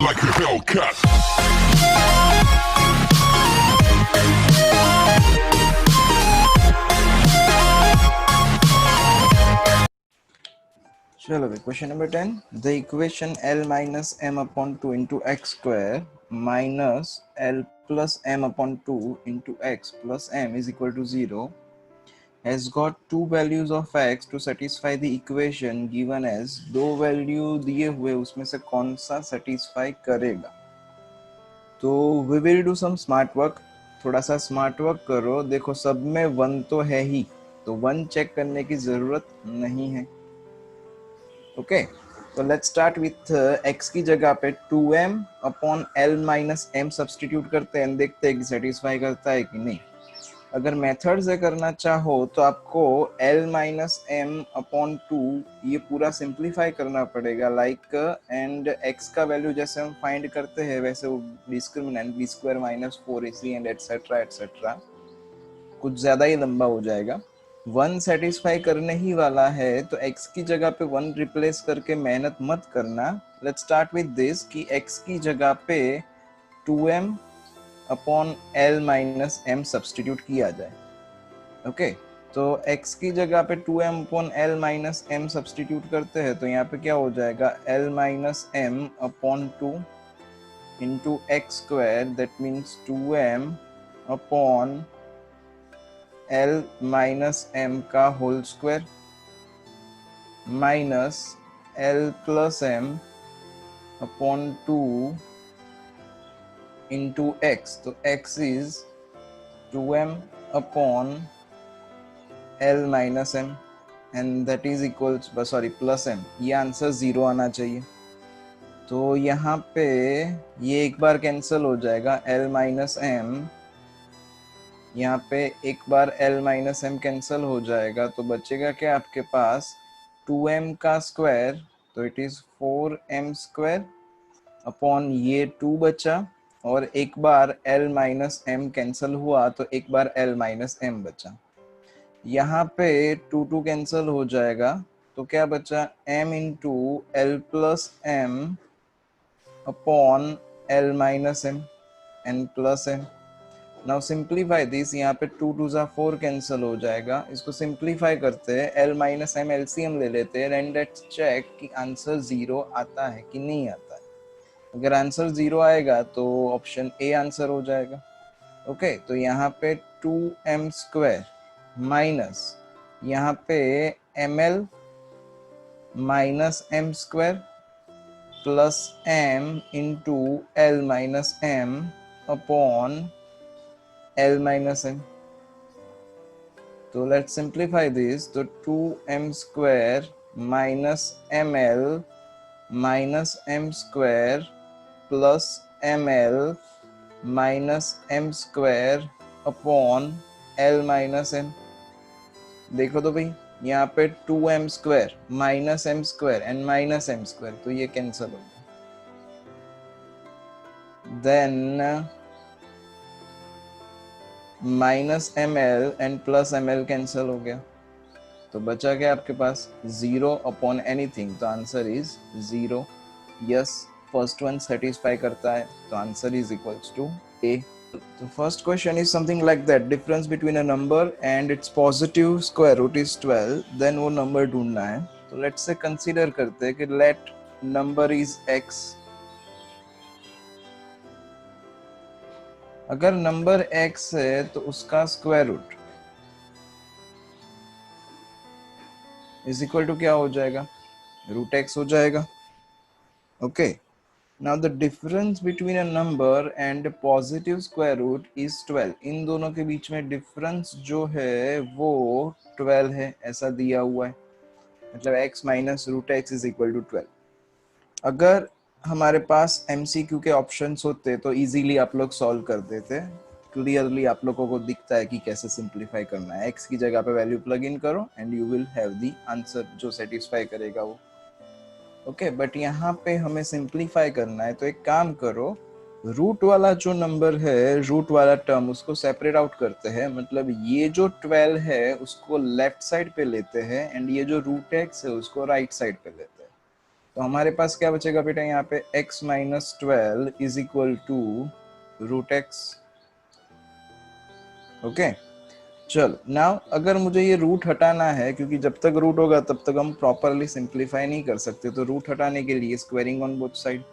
like a Hellcat. चलो भाई question number 10 the equation L minus m upon 2 into x square minus L plus m upon 2 into x plus m is equal to 0 has got two values of x to satisfy the equation given as दो value दिए हुए उसमें से कौन सा satisfy करेगा। तो we will do some smart work, थोड़ा सा स्मार्ट वर्क करो। देखो सब में 1 तो है ही, तो 1 चेक करने की जरूरत नहीं है। ओके तो लेट्स स्टार्ट विथ x की जगह पे 2m upon l minus m substitute करते हैं, देखते हैं कि सेटिस्फाई करता है कि नहीं। अगर मेथड से करना चाहो तो आपको l माइनस m अपॉन 2 ये पूरा सिंप्लीफाई करना पड़ेगा लाइक एंड x का वैल्यू जैसे हम फाइंड करते हैं वैसे वो discriminant b square minus 4ac and etcetera etcetera, कुछ ज्यादा ही लंबा हो जाएगा। 1 सेटिस्फाई करने ही वाला है तो x की जगह पे 1 रिप्लेस करके मेहनत मत करना। लेट्स स्टार्ट विद दिस कि x की जगह पे 2m upon l minus m substitute किया जाए। ओके तो x की जगह पे 2m upon l minus m substitute करते हैं तो यहाँ पे क्या हो जाएगा l minus m upon 2 into x square, that means 2m upon L minus m का whole square minus L plus m upon 2 into x, तो x is 2m upon L minus m and that is equals sorry plus m, ये answer 0 आना चाहिए। तो यहाँ पे ये एक बार कैंसिल हो जाएगा L माइनस m, यहाँ पे एक बार L माइनस m कैंसिल हो जाएगा तो बचेगा क्या आपके पास 2m का स्क्वायर, तो it is 4m square upon ये 2 बचा और एक बार L माइनस m कैंसिल हुआ तो एक बार L माइनस m बचा। यहाँ पे 2 कैंसिल हो जाएगा तो क्या बचा m into L plus m upon L minus m n plus m। Now simplify this, यहाँ पे 2 2 जा 4 कैंसिल हो जाएगा, इसको सिंप्लीफाई करते हैं L माइनस m एलसीएम ले लेते हैं एंड लेट्स चेक कि आंसर 0 आता है कि नहीं आता है। अगर आंसर 0 आएगा तो ऑप्शन ए आंसर हो जाएगा। ओके तो यहाँ पे 2m स्क्वायर माइनस यहाँ पे ml minus m square plus m into L minus m upon L minus m। तो let's simplify this, तो 2m square minus ml minus m square plus ml minus m square upon L minus m। देखो तो भाई यहाँ पे 2m square minus m square and minus m square, तो ये cancel हो गया। Then minus M L and plus M L cancel हो गया तो बचा क्या आपके पास 0 अपॉन एनीथिंग, तो answer is 0। Yes first one satisfy करता है तो answer is equals to A. तो first question is something like that, difference between a number and its positive square root is 12, then वो नंबर ढूंढना है। तो लेट्स से कंसीडर करते हैं कि लेट नंबर इज x, अगर नंबर x है तो उसका square root is equal to क्या हो जाएगा रूट x हो जाएगा। Okay now the difference between a number and positive square root is 12, इन दोनों के बीच में डिफरेंस जो है वो 12 है, ऐसा दिया हुआ है, मतलब x minus root x is equal to 12। अगर हमारे पास MCQ के ऑप्शंस होते तो इजीली आप लोग सॉल्व कर देते, क्लियरली आप लोगों को दिखता है कि कैसे सिंप्लीफाई करना है। x की जगह पे वैल्यू प्लग इन करो and you will have the answer जो सेटिस्फाई करेगा वो। ओके बट यहाँ पे हमें सिंप्लीफाई करना है तो एक काम करो, रूट वाला जो नंबर है, रूट वाला टर्म, उसको सेपरेट आउट करते हैं, मतलब ये जो 12 है उसको लेफ्ट साइड पे लेते हैं एंड ये जो रूट x है उसको राइट साइड पे लेते हैं। तो हमारे पास क्या बचेगा बेटा यहाँ पे x minus 12 is equal to root x. Okay, चल नाउ अगर मुझे ये रूट हटाना है, क्योंकि जब तक रूट होगा तब तक हम प्रॉपरली सिंप्लीफाई नहीं कर सकते, तो रूट हटाने के लिए स्क्वायरिंग ऑन बोथ साइड।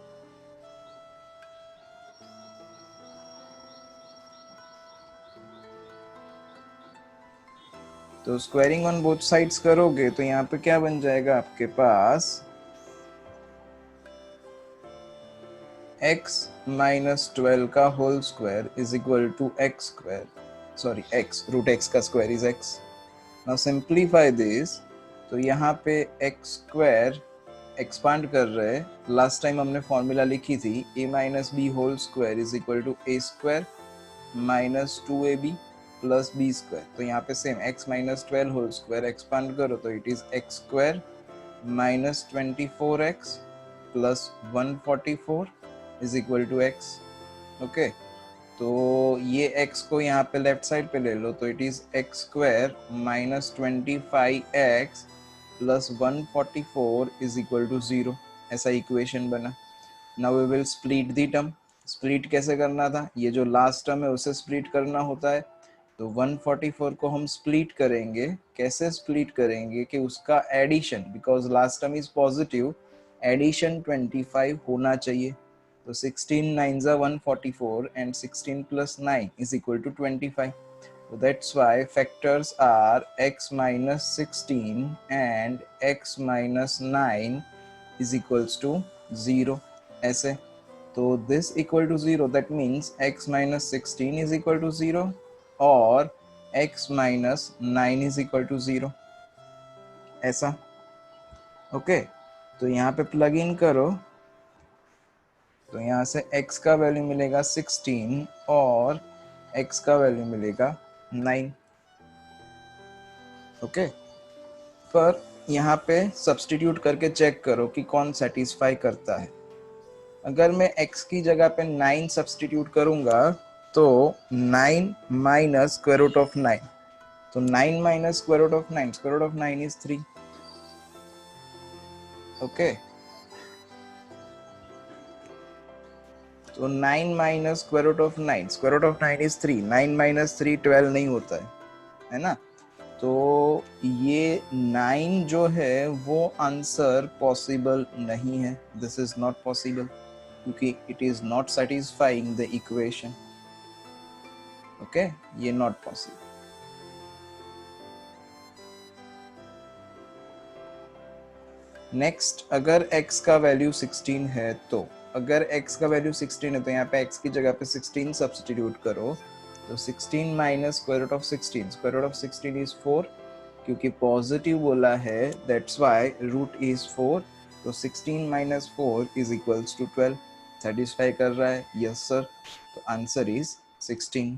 तो स्क्वायरिंग ऑन बोथ साइड्स करोगे तो यहाँ पे क्या बन जाएगा आपके पास x माइनस 12 का whole square is equal to x square, sorry x, root x का square is x। Now simplify this, तो यहाँ पे एक्स स्क्वायर एक्सपांड कर रहे हैं, लास्ट टाइम हमने फॉर्मूला लिखी थी a minus b whole square is equal to a square minus 2ab plus b square. तो यहाँ पे same x minus 12 whole square expand करो तो it is x square minus 24x plus 144 is equal to x। Okay, तो ये x को यहाँ पे लेफ्ट साइड पे ले लो तो it is x square minus 25x plus 144 is equal to 0। ऐसा इक्वेशन बना। Now we will split the term. Split कैसे करना था, ये जो लास्ट टर्म है उसे स्प्लिट करना होता है। तो 144 को हम स्प्लिट करेंगे, कैसे स्प्लिट करेंगे कि उसका addition, because last term is positive, addition 25 होना चाहिए। तो 16 9 जा 144 and 16 plus 9 is equal to 25. So that's why factors are x minus 16 and x minus 9 is equals to 0. ऐसे, तो this equal to 0, that means x minus 16 is equal to 0 और x minus 9 is equal to 0, ऐसा। Okay, तो यहाँ पे plug in करो तो यहाँ से x का वैल्यू मिलेगा 16 और x का वैल्यू मिलेगा 9। ओके, पर यहाँ पे सब्स्टिट्यूट करके चेक करो कि कौन सेटिस्फाई करता है। अगर मैं x की जगह पे 9 सब्स्टिट्यूट करूंगा तो 9 माइनस स्क्वायर रूट ऑफ 9, तो 9 minus square root of 9, square root of 9 is 3। Okay, तो 9 minus square root of 9, square root of 9 is 3, 9 minus 3 12 नहीं होता है ना। तो ये 9 जो है वो आंसर पॉसिबल नहीं है, दिस इज नॉट पॉसिबल, क्योंकि it is not satisfying the equation. Okay, ये नॉट पॉसिबल। नेक्स्ट, अगर x का वैल्यू 16 है तो अगर x का वैल्यू 16 है तो यहाँ पे x की जगह पे 16 सब्स्टिट्यूट करो तो 16 minus square root of 16, square root of 16 is 4, क्योंकि पॉजिटिव बोला है दैट्स व्हाई रूट इज 4, तो 16 minus 4 is equals to 12। Satisfy कर रहा है? यस सर, तो answer is 16।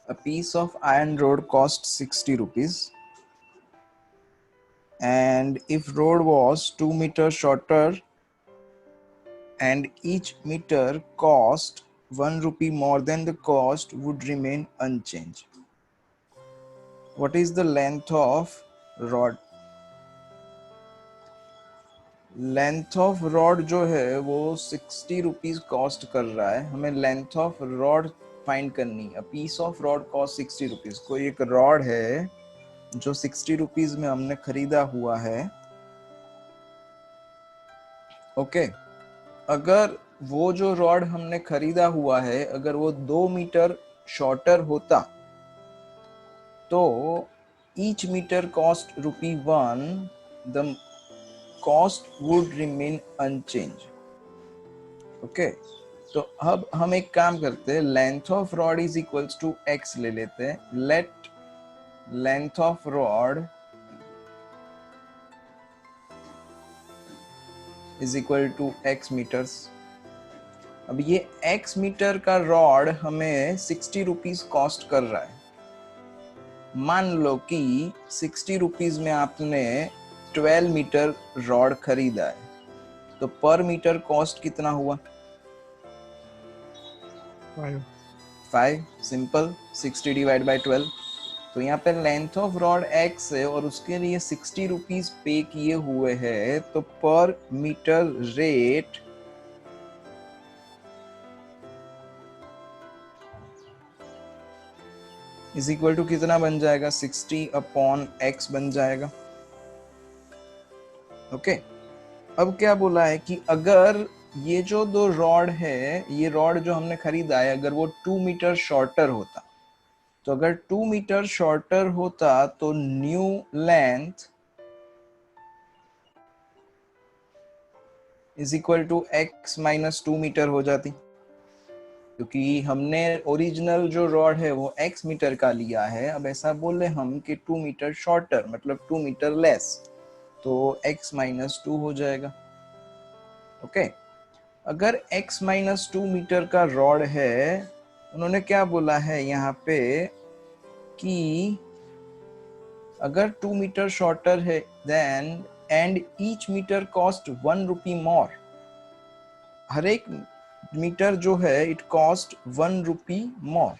A piece of iron rod cost 60 rupees and if road was 2 meters shorter and each meter cost 1 rupee more, then the cost would remain unchanged. What is the length of rod? Length of rod जो है वो 60 rupees cost कर रहा है, हमें length of rod find करनी है। Piece of rod cost 60 rupees. कोई एक रॉड है जो 60 रुपीज में हमने खरीदा हुआ है। ओके, अगर वो जो रॉड हमने खरीदा हुआ है अगर वो 2 मीटर शॉर्टर होता तो each metre cost ₹1, the cost would remain unchanged. Okay, तो अब हम एक काम करते हैं, length of rod is equals to x ले लेते हैं। Let length of rod is equal to x metres. अब ये x मीटर का रॉड हमें 60 रुपीज कॉस्ट कर रहा है। मान लो कि 60 रुपीज में आपने 12 मीटर रॉड खरीदा है, तो पर मीटर कॉस्ट कितना हुआ? 5। सिंपल, 60 डिवाइड बाय 12, तो यहाँ पे लेंथ ऑफ रॉड x है और उसके लिए 60 रुपीज पे किए हुए हैं, तो पर metre rate is equal to कितना बन जाएगा, 60 अपॉन x बन जाएगा। ओके, अब क्या बोला है कि अगर ये जो दो रॉड है, ये रॉड जो हमने खरीदा है, अगर वो 2 मीटर शॉर्टर होता, तो अगर 2 मीटर शॉर्टर होता तो new length is equal to x minus 2 metre हो जाती, क्योंकि हमने ओरिजिनल जो रॉड है वो x मीटर का लिया है। अब ऐसा बोले हम कि 2 मीटर शॉर्टर मतलब 2 मीटर लेस, तो x माइनस 2 हो जाएगा। ओके, अगर x माइनस 2 मीटर का रॉड है, उन्होंने क्या बोला है यहाँ पे कि अगर 2 मीटर शॉर्टर है then and each metre cost 1 rupee more, हर एक मीटर जो है इट कॉस्ट 1 रुपी मोर।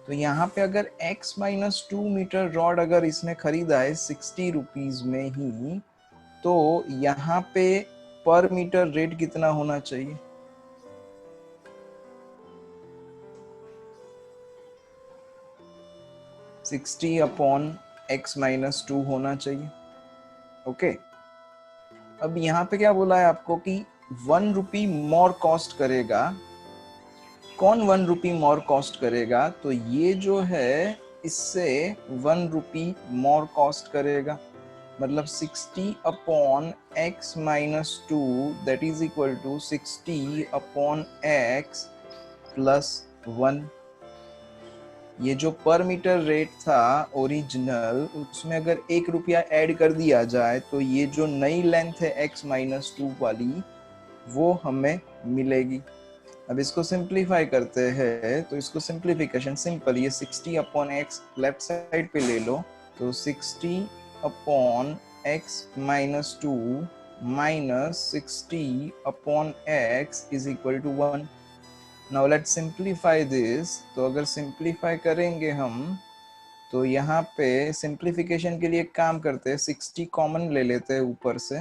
तो यहाँ पे अगर x माइनस 2 मीटर रॉड अगर इसने खरीदा है 60 रुपीज में ही, तो यहाँ पे पर मीटर रेट कितना होना चाहिए, 60 अपॉन x माइनस 2 होना चाहिए। ओके, अब यहाँ पे क्या बोला है आपको कि 1 रुपी मोर कॉस्ट करेगा। कौन 1 रुपी मोर कॉस्ट करेगा, तो ये जो है इससे 1 रुपी मोर कॉस्ट करेगा, मतलब 60 upon x minus 2 that is equal to 60 upon x plus 1। ये जो पर मीटर रेट था ओरिजिनल, उसमें अगर 1 रुपया ऐड कर दिया जाए तो ये जो नई लेंथ है x माइनस 2 वाली वो हमें मिलेगी। अब इसको सिंप्लीफाई करते हैं, तो इसको सिंप्लीफिकेशन सिंपल, ये 60 अपॉन x लेफ्ट साइड पे ले लो, तो 60 upon x minus 2 minus 60 upon x is equal to 1। Now let's simplify this. तो अगर सिंप्लीफाई करेंगे हम, तो यहाँ पे सिंप्लीफिकेशन के लिए एक काम करते हैं, 60 कॉमन ले लेते हैं ऊपर से,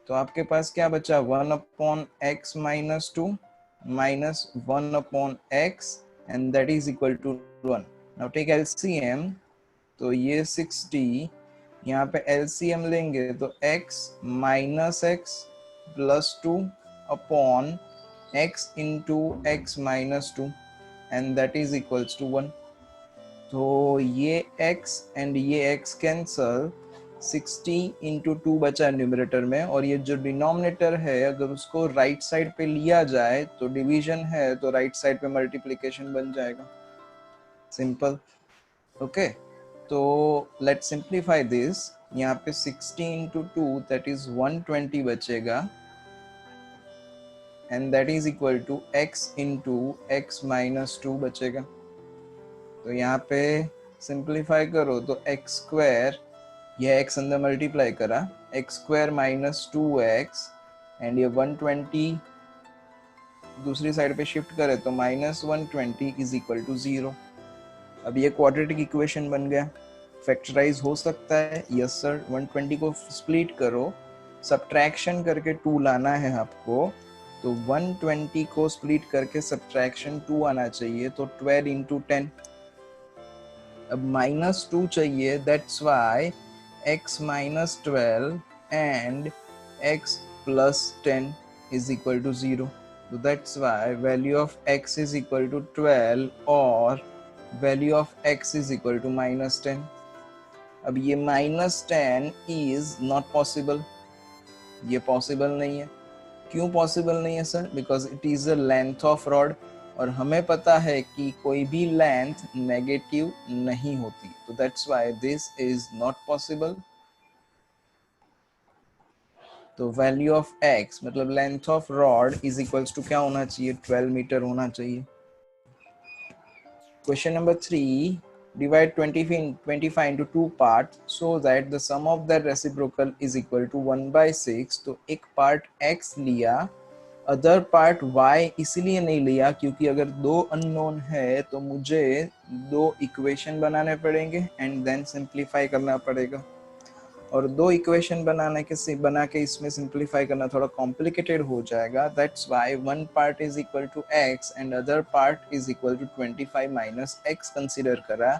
तो आपके पास क्या बचा, 1 upon x minus 2 minus 1 upon x and that is equal to 1। Now take LCM, तो ये 60, यहाँ पे LCM लेंगे तो x minus x plus 2 upon x into x minus 2 and that is equals to 1। तो ये x एंड ये x cancel, 60 into 2 बचा न्यूमरेटर में, और ये जो डिनोमिनेटर है अगर उसको राइट साइड पे लिया जाए तो डिवीजन है, तो राइट साइड पे मल्टीप्लिकेशन बन जाएगा, सिंपल। ओके, तो लेट्स सिंप्लीफाई दिस। यहाँ पे 60 इंटू 2 दैट इज 120 बचेगा and that is equal to x into x minus 2 बचेगा। तो यहाँ पे सिंप्लीफाई करो तो x स्क्वायर, यह x अंदर मल्टीप्लाई करा, x square minus 2x and ये 120 दूसरी साइड पे शिफ्ट करे तो माइनस 120 इज इक्वल टू 0। अब ये क्वाड्रेटिक इक्वेशन बन गया, फैक्टराइज हो सकता है, यस सर। 120 को स्प्लिट करो, सब्ट्रैक्शन करके 2 लाना है आपको, तो 120 को स्प्लिट करके सब्ट्रैक्शन 2 आना चाहिए, तो 12 इंटू 10। अब माइनस 2 चाहिए, that's why x minus 12 and x plus 10 is equal to 0. So that's why value of x is equal to 12 or value of x is equal to minus 10. अब ये minus 10 is not possible, ये possible नहीं है। क्यों possible नहीं है sir? Because it is the length of rod, और हमें पता है कि कोई भी लेंथ नेगेटिव नहीं होती, तो that's why this is not possible. तो वैल्यू ऑफ x मतलब length of rod is equals to क्या होना चाहिए, 12 मीटर होना चाहिए। Question number 3, divide 25 into two parts so that the sum of their reciprocal is equal to 1/6। तो एक part x लिया, अदर पार्ट y इसलिए नहीं लिया क्योंकि अगर दो अननोन है तो मुझे दो इक्वेशन बनाने पड़ेंगे एंड देन सिंप्लीफाई करना पड़ेगा, और दो इक्वेशन बना के इसमें सिंप्लीफाई करना थोड़ा कॉम्प्लिकेटेड हो जाएगा. That's why one part is equal to x and other part is equal to 25 minus x consider करा,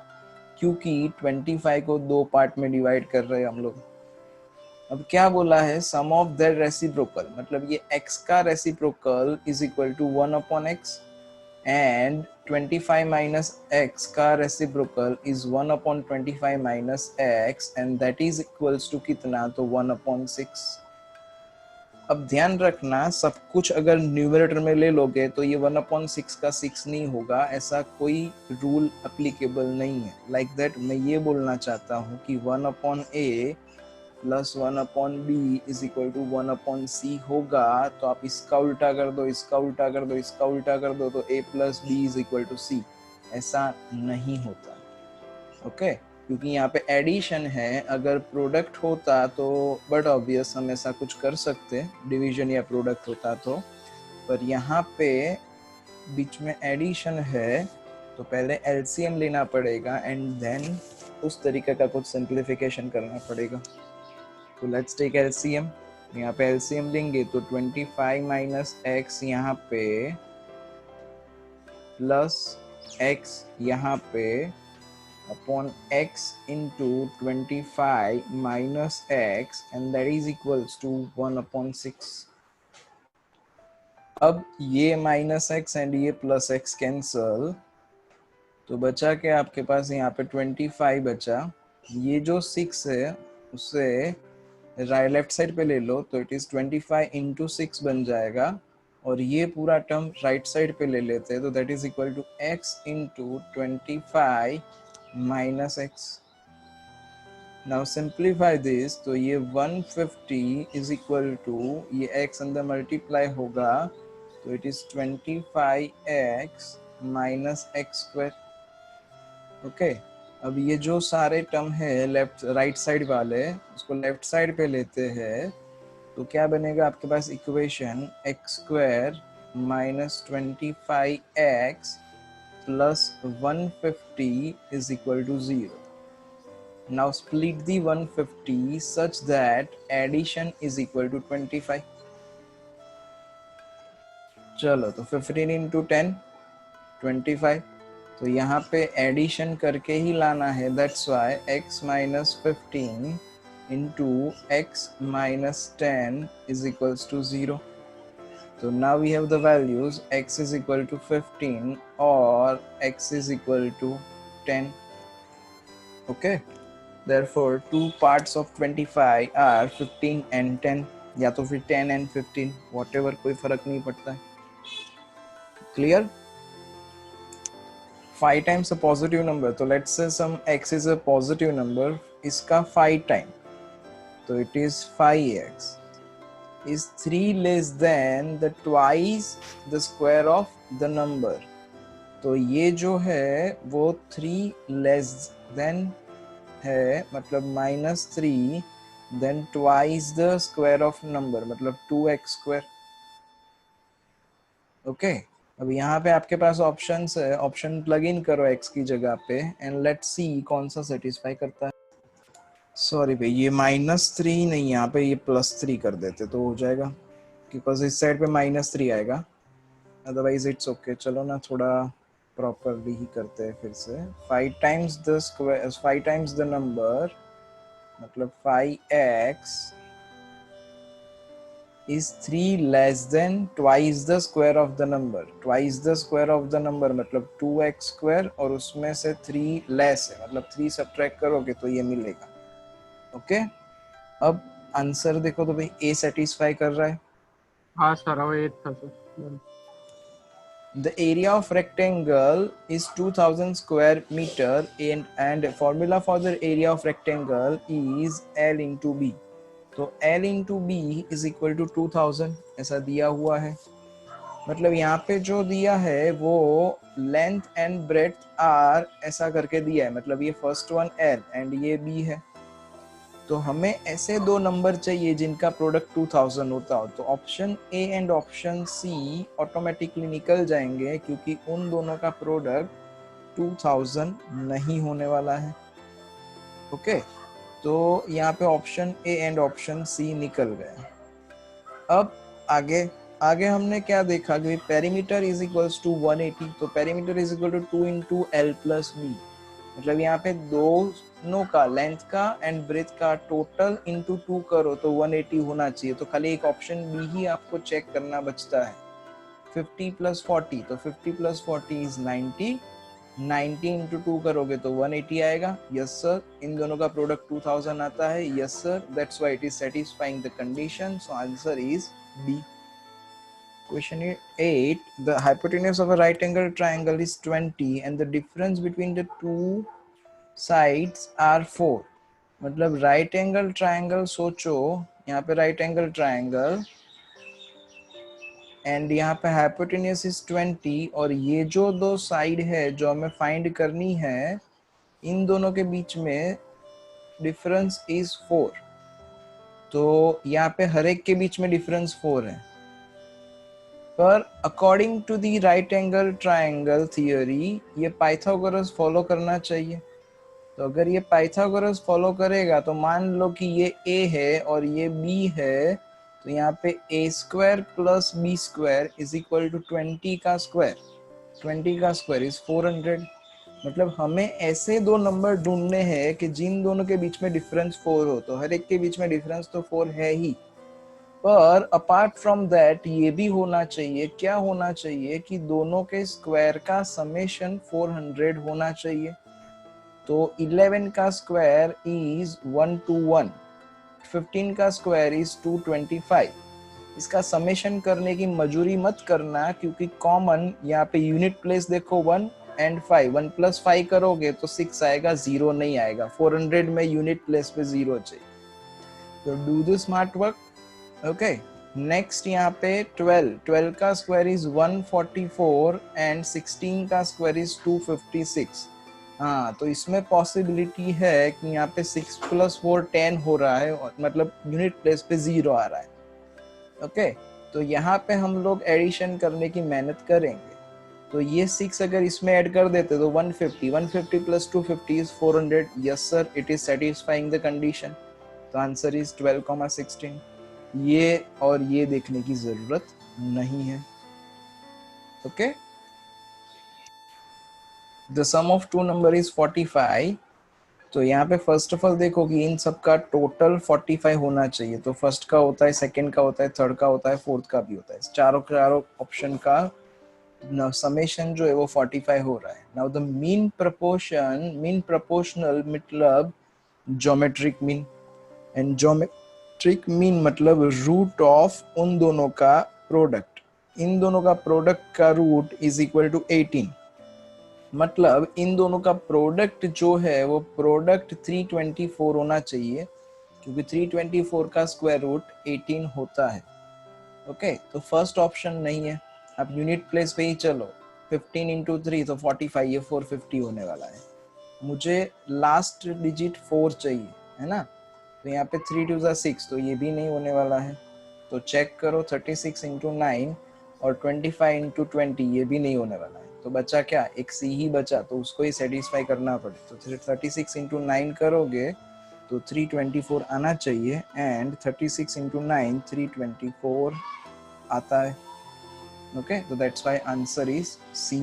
क्योंकि 25 को दो पार्ट में डिवाइड कर रहे हैं हम लोग. अब क्या बोला है, सम ऑफ देयर रेसिप्रोकल, मतलब ये x का reciprocal is equal to 1 upon x and 25 minus x का reciprocal is 1 upon 25 minus x and that is equals to कितना, तो 1 अपॉन 6. अब ध्यान रखना, सब कुछ अगर न्यूमरेटर में ले लोगे तो ये 1 अपॉन 6 का 6 नहीं होगा, ऐसा कोई रूल अप्लीकेबल नहीं है. लाइक दैट मैं ये बोलना चाहता हूँ कि 1 upon a plus 1 upon B is equal to 1 upon C होगा. तो आप इसका उल्टा कर दो, इसका उल्टा कर दो, इसका उल्टा कर दो, तो a plus B is equal to C. ऐसा नहीं होता, ओके क्योंकि यहाँ पे एडिशन है. अगर प्रोडक्ट होता तो बट ऑब्वियस हम ऐसा कुछ कर सकते, डिवीजन या प्रोडक्ट होता तो, पर यहाँ पे बीच में एडिशन है तो पहले एलसीएम लेना पड़ेगा एंड देन उस तरीके का कुछ सिंप्लीफिकेशन करना पड़ेगा. तो लेट्स टेक एलसीएम. यहाँ पे एलसीएम लेंगे तो 25 माइनस एक्स यहाँ पे प्लस एक्स यहाँ पे upon x into 25 minus x and that is equals to 1 upon 6. अब ये माइनस एक्स एंड ये प्लस एक्स कैंसल, तो बचा के आपके पास यहाँ पे 25 बचा. ये जो 6 है उसे राइट लेफ्ट साइड पे ले लो तो इट इज 25 इंटू 6 बन जाएगा, और ये पूरा टर्म राइट साइड पे ले लेते हैं तो that is equal to x into 25 minus x. Now simplify this, तो ये 150 is equal to ये x अंदर मल्टीप्लाई होगा तो it is 25x minus x square. Okay अब ये जो सारे टर्म है लेफ्ट राइट साइड वाले उसको लेफ्ट साइड पे लेते हैं तो क्या बनेगा आपके पास equation x square minus 25x plus 150 is equal to 0. Now split the 150 such that addition is equal to 25. चलो तो 15 into 10 25. तो यहाँ पे एडिशन करके ही लाना है. That's why x minus 15 into x minus 10 is equals to 0. So now we have the values x is equal to 15 or x is equal to 10. Okay, therefore two parts of 25 are 15 and 10, या तो फिर 10 and 15, whatever, कोई फर्क नहीं पड़ता है. Clear? 5 times a positive number, तो let's say some x is a positive number, इसका 5 time, तो it is 5x. Is 3 less than the twice the square of the number. तो ये जो है वो 3 less than है, मतलब -3 then twice the square of number, मतलब 2x square. ओके अब यहाँ पे आपके पास ऑप्शंस है, ऑप्शन प्लग इन करो x की जगह पे एंड लेट्स सी कौन सा सेटिस्फाई करता है. सॉरी भाई, ये -3 नहीं, यहाँ पे ये +3 कर देते तो हो जाएगा, बिकॉज इस साइड पे -3 आएगा, अदरवाइज इट्स ओके. चलो ना थोड़ा प्रॉपरली ही करते हैं फिर से. 5 times the square, 5 times the number, मतलब 5x is 3 less than twice the square of the number. Twice the square of the number मतलब 2x square और उसमें से 3 less है, मतलब 3 सब्ट्रैक्ट करोगे तो ये मिलेगा. ओके अब आंसर देखो तो भाई ए सेटिस्फाई कर रहा है. हाँ सर, वो 8 था sir. The area of rectangle is 2000 square meter and formula for the area of rectangle is L into B. तो L into B is equal to 2000 ऐसा दिया हुआ है. मतलब यहाँ पे जो दिया है वो लेंथ एंड ब्रेड्थ R ऐसा करके दिया है, मतलब ये फर्स्ट वन L एंड ये B है. तो हमें ऐसे दो नंबर चाहिए जिनका प्रोडक्ट 2000 होता हो, तो option A and option C automatically निकल जाएंगे क्योंकि उन दोनों का प्रोडक्ट 2000 नहीं होने वाला है। ओके, तो यहाँ पे option A and option C निकल गए। अब आगे आगे हमने क्या देखा कि पेरीमीटर इज इक्वल्स टू 180, तो perimeter is equal to 2 into L plus B, मतलब यहाँ पे दोनों का लेंथ का एंड ब्रेथ का टोटल इंटू 2 करो तो 180 होना चाहिए। तो खाली एक ऑप्शन बी ही आपको चेक करना बचता है। 50 प्लस 40, तो 50 प्लस 40 इज 90, 90 इंटू 2 करोगे तो 180 आएगा। यस सर, इन दोनों का प्रोडक्ट 2000 आता है। Yes sir, that's why it is satisfying the condition, so answer is B. Question 8. The hypotenuse of a right angle triangle is 20 and the difference between the two sides are 4. मतलब right angle triangle सोचो, यहाँ पे right angle triangle and यहाँ पे hypotenuse is 20 और ये जो दो साइड है जो हमें फाइंड करनी है, इन दोनों के बीच में डिफरेंस इज 4। तो यहाँ पे हर एक के बीच में डिफरेंस 4 है, पर according to the right angle triangle theory ये पाइथागोरस फॉलो करना चाहिए। तो अगर ये पाइथागोरस फॉलो करेगा तो मान लो कि ये a है और ये b है, तो यहाँ पे a square plus b square is equal to 20 का स्क्वायर, 20 का स्क्वायर इज 400। मतलब हमें ऐसे दो नंबर ढूंढने हैं कि जिन दोनों के बीच में डिफरेंस 4 हो, तो हर एक के बीच में डिफरेंस तो 4 है ही, पर अपार्ट फ्रॉम दैट ये भी होना चाहिए, क्या होना चाहिए कि दोनों के स्क्वायर का समेशन 400 होना चाहिए। तो 11 का स्क्वायर इज 121, 15 का स्क्वायर इज 225। इसका समेशन करने की मजूरी मत करना क्योंकि कॉमन यहाँ पे यूनिट प्लेस देखो 1 एंड 5, 1 प्लस 5 करोगे तो 6 आएगा, 0 नहीं आएगा। 400 में यूनिट प्लेस पे 0 चाहिए। तो do the smart work. Okay, next यहाँ पे 12 का स्क्वायर इज 144 एंड 16 का स्क्वायर इज 256। हाँ, तो इसमें पॉसिबिलिटी है कि यहाँ पे 6 प्लस 4 10 हो रहा है, मतलब यूनिट प्लेस पे 0 आ रहा है। ओके, तो यहाँ पे हम लोग एडिशन करने की मेहनत करेंगे। तो ये 6 अगर इसमें ऐड कर देते तो 150, 150 plus 250 is 400। Yes sir, it is satisfying the condition. तो आंसर इज 12,16। ये और ये देखने की जरूरत नहीं है। Okay, the sum of two number is 45। तो यहाँ पे फर्स्ट ऑफ ऑल देखो कि इन सब का टोटल 45 होना चाहिए। तो फर्स्ट का होता है, सेकंड का होता है, थर्ड का होता है, फोर्थ का भी होता है। चारों ऑप्शन का समेशन जो है वो 45 हो रहा है। नाउ द मीन प्रोपोर्शनल मतलब geometric mean, and geometric mean मतलब रूट ऑफ उन दोनों का प्रोडक्ट। इन दोनों का प्रोडक्ट का रूट इज इक्वल टू 18, मतलब इन दोनों का प्रोडक्ट जो है वो प्रोडक्ट 324 होना चाहिए क्योंकि 324 का स्क्वायर रूट 18 होता है। ओके, तो फर्स्ट ऑप्शन नहीं है। अब यूनिट प्लेस पे ही चलो, 15 इंटू 3 तो 45, ये 450 होने वाला है। मुझे लास्ट डिजिट 4 चाहिए, है ना। तो यहाँ पे 3 2 6, तो ये भी नहीं होने वाला है। तो चेक करो, 36 इंटू 9 और 25 इंटू 20, ये भी नहीं होने वाला है। तो बचा क्या, एक सी ही बचा, तो उसको ही सेटिस्फाई करना पड़े। तो 36 इंटू 9 करोगे तो 324 आना चाहिए, एंड 36 इंटू 9 324 आता है। ओके, तो that's why answer is C.